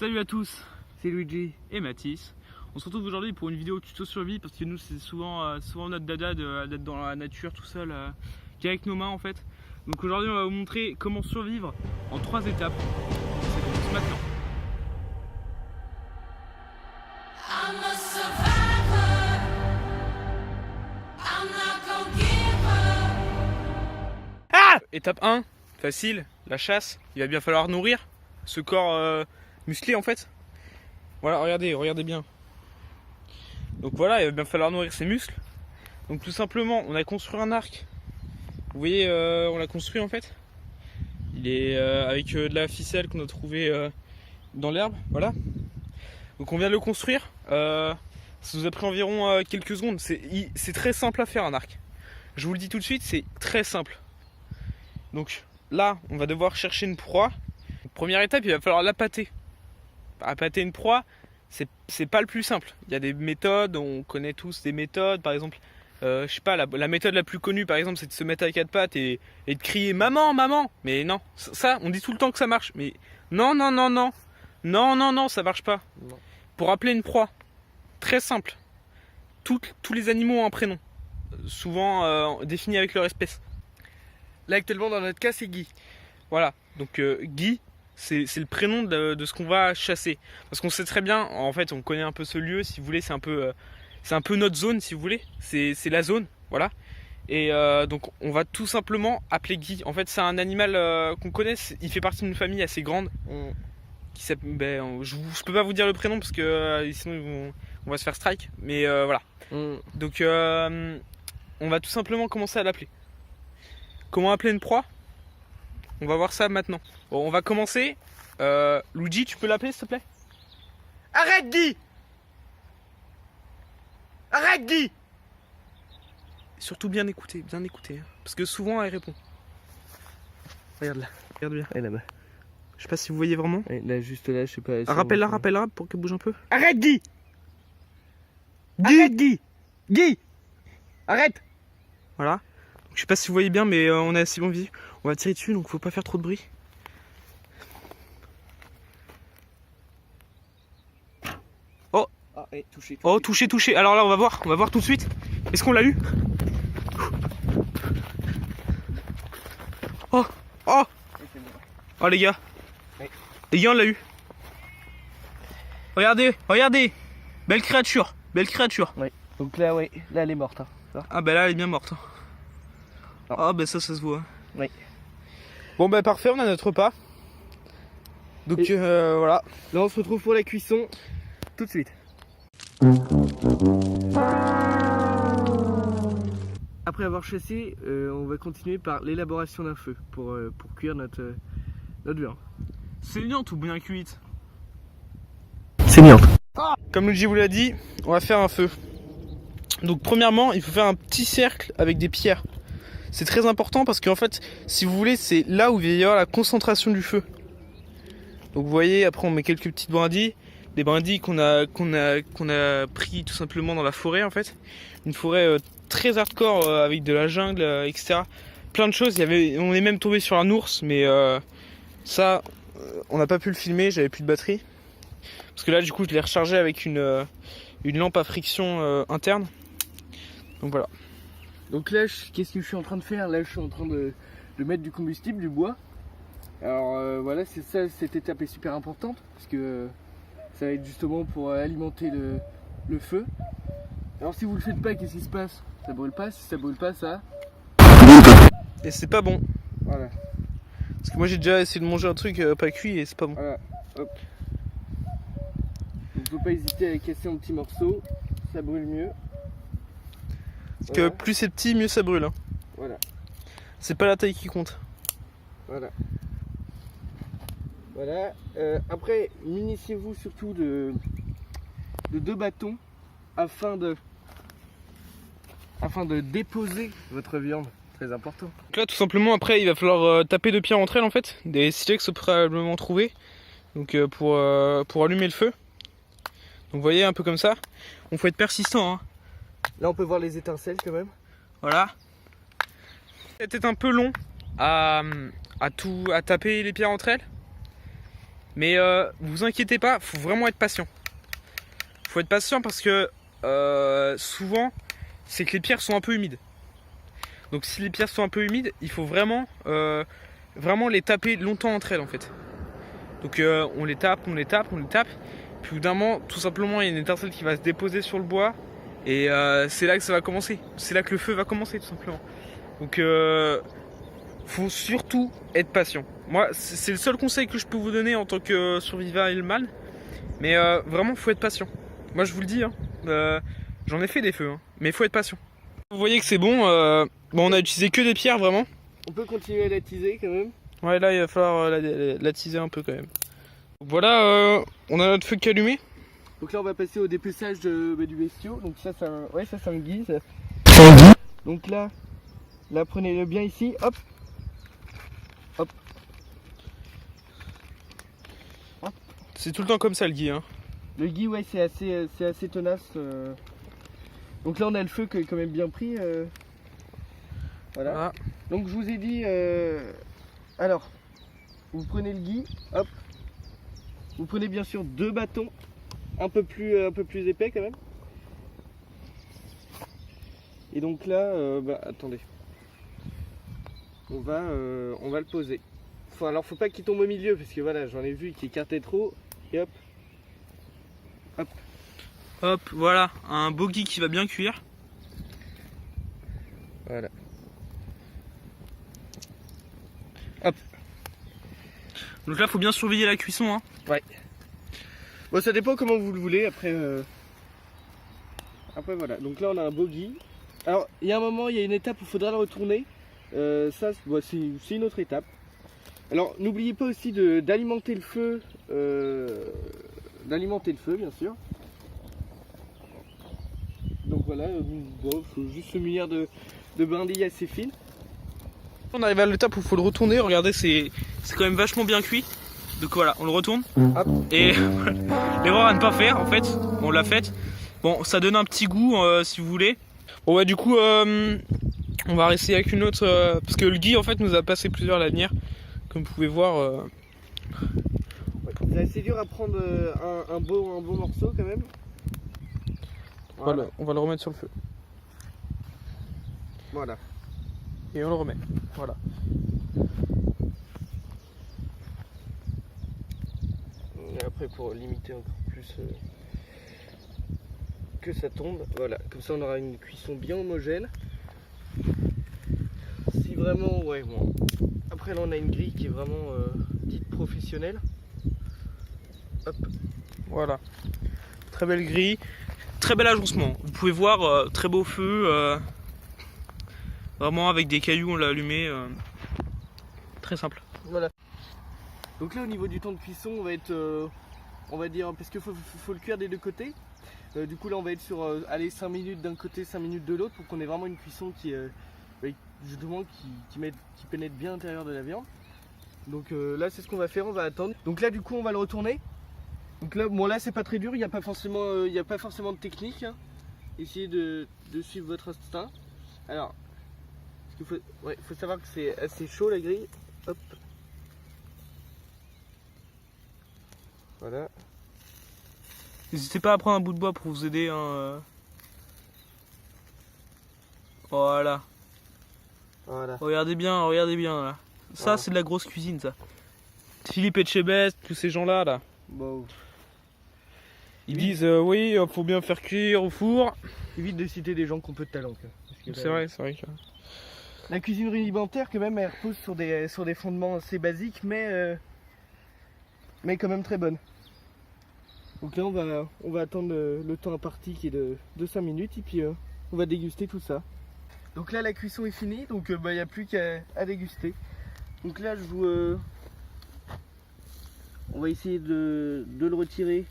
Salut à tous, c'est Luigi et Mathis. On se retrouve aujourd'hui pour une vidéo tuto survie parce que nous c'est souvent notre dada d'être dans la nature tout seul, qu'avec nos mains en fait. Donc aujourd'hui on va vous montrer comment survivre en 3 étapes. Ça commence maintenant. Étape 1, facile, la chasse. Il va bien falloir nourrir ce corps musclé en fait. Voilà, regardez bien. Donc voilà, il va bien falloir nourrir ses muscles. Donc tout simplement, on a construit un arc. Vous voyez, on l'a construit en fait. Il est avec de la ficelle qu'on a trouvé dans l'herbe, voilà. Donc on vient de le construire. Ça nous a pris environ quelques secondes. C'est très simple à faire un arc. Je vous le dis tout de suite, c'est très simple. Donc là, on va devoir chercher une proie. Première étape, il va falloir l'appâter. Appâter une proie, c'est pas le plus simple. Il y a des méthodes, on connaît tous des méthodes. Par exemple, je sais pas, la méthode la plus connue, par exemple, c'est de se mettre à quatre pattes et de crier maman, maman. Mais non, ça, on dit tout le temps que ça marche. Mais non, ça marche pas. Non. Pour appeler une proie, très simple. Tous les animaux ont un prénom, souvent défini avec leur espèce. Là actuellement dans notre cas c'est Guy. Voilà, donc Guy, c'est le prénom de ce qu'on va chasser. Parce qu'on sait très bien, en fait on connaît un peu ce lieu, si vous voulez, c'est un peu notre zone si vous voulez. C'est la zone, voilà. Et donc on va tout simplement appeler Guy. En fait c'est un animal qu'on connaît, il fait partie d'une famille assez grande. Je peux pas vous dire le prénom parce que sinon on va se faire strike. Mais voilà. Donc on va tout simplement commencer à l'appeler. Comment appeler une proie? On va voir ça maintenant. Bon, on va commencer. Luigi, tu peux l'appeler s'il te plaît? Arrête Guy! Arrête Guy! Surtout bien écouter, hein, parce que souvent elle répond. Regarde là, regarde bien. Elle là-bas. Je sais pas si vous voyez vraiment. Là, juste là, je sais pas. Rappelle-la pour qu'elle bouge un peu. Arrête Guy! Arrête Guy! Guy! Arrête! Voilà. Je sais pas si vous voyez bien, mais on a assez bon visu. On va tirer dessus, donc faut pas faire trop de bruit. Oh! Ah, touché. Oh, touché. Alors là, on va voir tout de suite. Est-ce qu'on l'a eu? Oh! Oh les gars! Les gars, on l'a eu. Regardez! Belle créature! Oui. Donc là, là elle est morte. Hein. Ah bah là, elle est bien morte. Ah bah ça se voit. Oui. Bon bah parfait, on a notre repas. Donc voilà. Là on se retrouve pour la cuisson tout de suite. Après avoir chassé, on va continuer par l'élaboration d'un feu pour cuire notre viande. Saignante ou bien cuite? Saignante. Comme Luigi vous l'a dit, on va faire un feu. Donc premièrement, il faut faire un petit cercle avec des pierres. C'est très important parce qu'en fait, si vous voulez, c'est là où il va y avoir la concentration du feu. Donc vous voyez, après on met quelques petites brindilles, des brindilles qu'on a pris tout simplement dans la forêt en fait. Une forêt très hardcore avec de la jungle, etc. Plein de choses. On est même tombé sur un ours, mais ça, on n'a pas pu le filmer. J'avais plus de batterie. Parce que là, du coup, je l'ai rechargé avec une lampe à friction interne. Donc voilà. Donc là, qu'est-ce que je suis en train de faire? Là, je suis en train de mettre du combustible, du bois. Alors voilà, c'est ça, cette étape est super importante parce que ça va être justement pour alimenter le feu. Alors si vous le faites pas, qu'est-ce qui se passe? Ça brûle pas. Si ça brûle pas, ça. Et c'est pas bon. Voilà. Parce que moi j'ai déjà essayé de manger un truc pas cuit et c'est pas bon. Voilà. Hop. Donc faut pas hésiter à les casser en petits morceaux, ça brûle mieux. Parce que plus c'est petit, mieux ça brûle. Hein. Voilà. C'est pas la taille qui compte. Voilà. Après, munissez-vous surtout de 2 bâtons afin de déposer votre viande. Très important. Donc là, tout simplement, après, il va falloir taper 2 pierres entre elles en fait. Des silex probablement trouvés. Donc pour allumer le feu. Donc vous voyez, un peu comme ça. On faut être persistant. Hein. Là, on peut voir les étincelles quand même. Voilà. C'était un peu long à taper les pierres entre elles. Mais vous inquiétez pas, faut vraiment être patient. Faut être patient parce que souvent, c'est que les pierres sont un peu humides. Donc si les pierres sont un peu humides, il faut vraiment, vraiment les taper longtemps entre elles en fait. Donc on les tape, on les tape, on les tape. Puis au bout d'un moment, tout simplement, il y a une étincelle qui va se déposer sur le bois. Et c'est là que ça va commencer. C'est là que le feu va commencer tout simplement. Donc faut surtout être patient. Moi, c'est le seul conseil que je peux vous donner en tant que survivant Hellman. Mais vraiment, faut être patient. Moi, je vous le dis, hein, j'en ai fait des feux, hein, mais faut être patient. Vous voyez que c'est bon. Bon, on a utilisé que des pierres, vraiment. On peut continuer à l'attiser quand même. Ouais, là, il va falloir l'attiser un peu quand même. Voilà, on a notre feu qui est allumé. Donc là, on va passer au dépeçage du bestiau. Donc ça, c'est un, ouais, ça, c'est un gui. Ça. Donc là, prenez-le bien ici. Hop. Hop. Hop. C'est tout le temps comme ça le gui, hein. Le gui, ouais, c'est assez tenace. Donc là, on a le feu qui est quand même bien pris. Voilà. Ah. Donc je vous ai dit. Alors, vous prenez le gui. Hop. Vous prenez bien sûr 2 bâtons. Un peu plus épais quand même. Et donc là, attendez. On va le poser. Alors faut pas qu'il tombe au milieu parce que voilà, j'en ai vu qui écartait trop. Et hop. Hop. Hop, voilà, un beau gui qui va bien cuire. Voilà. Hop. Donc là, faut bien surveiller la cuisson, hein. Ouais. Bon, ça dépend comment vous le voulez. Après, voilà. Donc là, on a un beau gui. Alors, il y a un moment, il y a une étape où il faudra le retourner. Ça, c'est une autre étape. Alors, n'oubliez pas aussi d'alimenter le feu. Bien sûr. Donc voilà, il faut juste se munir de brindilles assez fines. On arrive à l'étape où il faut le retourner. Regardez, c'est quand même vachement bien cuit. Donc voilà, on le retourne. Hop. Et l'erreur à ne pas faire, en fait, on l'a faite. Bon, ça donne un petit goût si vous voulez. Bon, ouais, du coup, on va rester avec une autre. Parce que le gui, en fait, nous a passé plusieurs lanières. Comme vous pouvez voir. C'est assez dur à prendre un beau morceau quand même. Voilà. On va le remettre sur le feu. Voilà. Et on le remet. Voilà. Et après, pour limiter encore plus que ça tombe, voilà. Comme ça, on aura une cuisson bien homogène. Si vraiment, ouais, bon. Après, là, on a une grille qui est vraiment dite professionnelle. Hop. Voilà. Très belle grille. Très bel agencement. Vous pouvez voir, très beau feu. Vraiment avec des cailloux, on l'a allumé. Très simple. Voilà. Donc là, au niveau du temps de cuisson, on va être, on va dire, parce qu'il faut le cuire des deux côtés. Du coup, là, on va être sur, allez, 5 minutes d'un côté, 5 minutes de l'autre, pour qu'on ait vraiment une cuisson qui, justement, qui pénètre bien l'intérieur de la viande. Donc là, c'est ce qu'on va faire, on va attendre. Donc là, du coup, on va le retourner. Donc là, bon, là, c'est pas très dur, il n'y a pas forcément de technique. Hein. Essayez de suivre votre instinct. Alors, il faut savoir que c'est assez chaud la grille. Hop. Voilà. N'hésitez pas à prendre un bout de bois pour vous aider. Hein. Voilà. Voilà. Regardez bien là. Ça, Voilà. c'est de la grosse cuisine, ça. Philippe Etchebest, tous ces gens-là, là. Bon. Ils disent oui, faut bien faire cuire au four. Évite de citer des gens qui ont peu de talent. C'est vrai que. La cuisine rudimentaire, quand même, elle repose sur des fondements assez basiques, mais quand même très bonnes. Donc là, on va attendre le temps imparti qui est de 5 minutes, et puis on va déguster tout ça. Donc là, la cuisson est finie, donc il n'y a plus qu'à déguster. Donc là, on va essayer de le retirer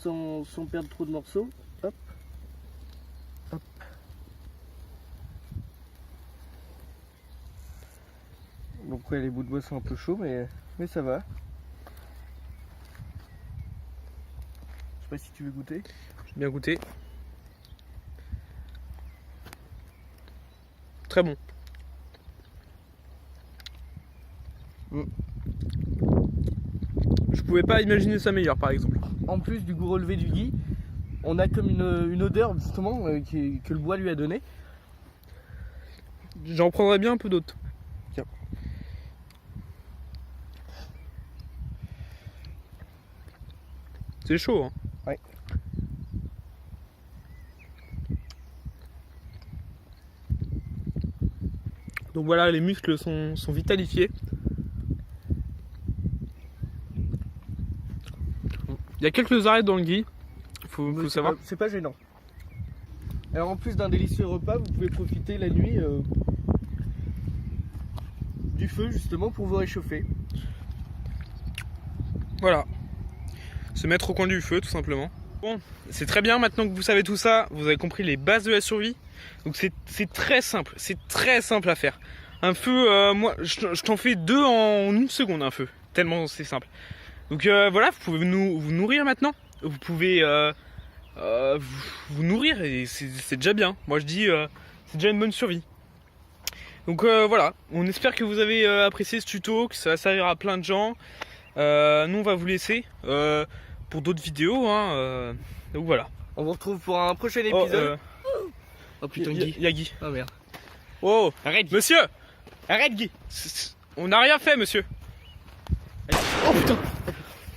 sans perdre trop de morceaux. Hop. Hop. Donc ouais, les bouts de bois sont un peu chauds, mais ça va. Je sais pas si tu veux goûter. J'ai bien goûté. Très bon. Je pouvais pouvais pas imaginer ça meilleur par exemple. En plus du goût relevé du gui, on a comme une odeur justement que le bois lui a donné. J'en prendrais bien un peu d'autre. Tiens. C'est chaud, hein. Ouais. Donc voilà, les muscles sont vitalifiés. Il y a quelques arêtes dans le gui, faut savoir. C'est pas gênant. Alors en plus d'un délicieux repas, vous pouvez profiter la nuit du feu justement pour vous réchauffer. Voilà. Se mettre au coin du feu tout simplement. Bon, c'est très bien maintenant que vous savez tout ça, vous avez compris les bases de la survie. Donc c'est très simple à faire. Un feu, moi je t'en fais 2 en 1 seconde un feu, tellement c'est simple. Donc voilà, vous pouvez vous nourrir maintenant. Vous pouvez vous nourrir et c'est déjà bien. Moi je dis c'est déjà une bonne survie. Donc voilà, on espère que vous avez apprécié ce tuto, que ça va servir à plein de gens. Nous on va vous laisser pour d'autres vidéos, hein, donc voilà. On vous retrouve pour un prochain épisode. Oh putain, Guy. Il y a Guy. Oh merde. Oh, Arrête, Guy. monsieur. Arrête Guy. On n'a rien fait monsieur. Oh putain.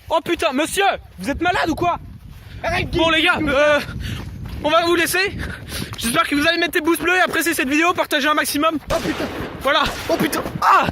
Oh putain, monsieur, vous êtes malade ou quoi? Arrête, Guy. Bon les gars, on va vous laisser. J'espère que vous allez mettre des pouces bleus et apprécier cette vidéo, partager un maximum. Oh putain. Voilà. Oh putain. Ah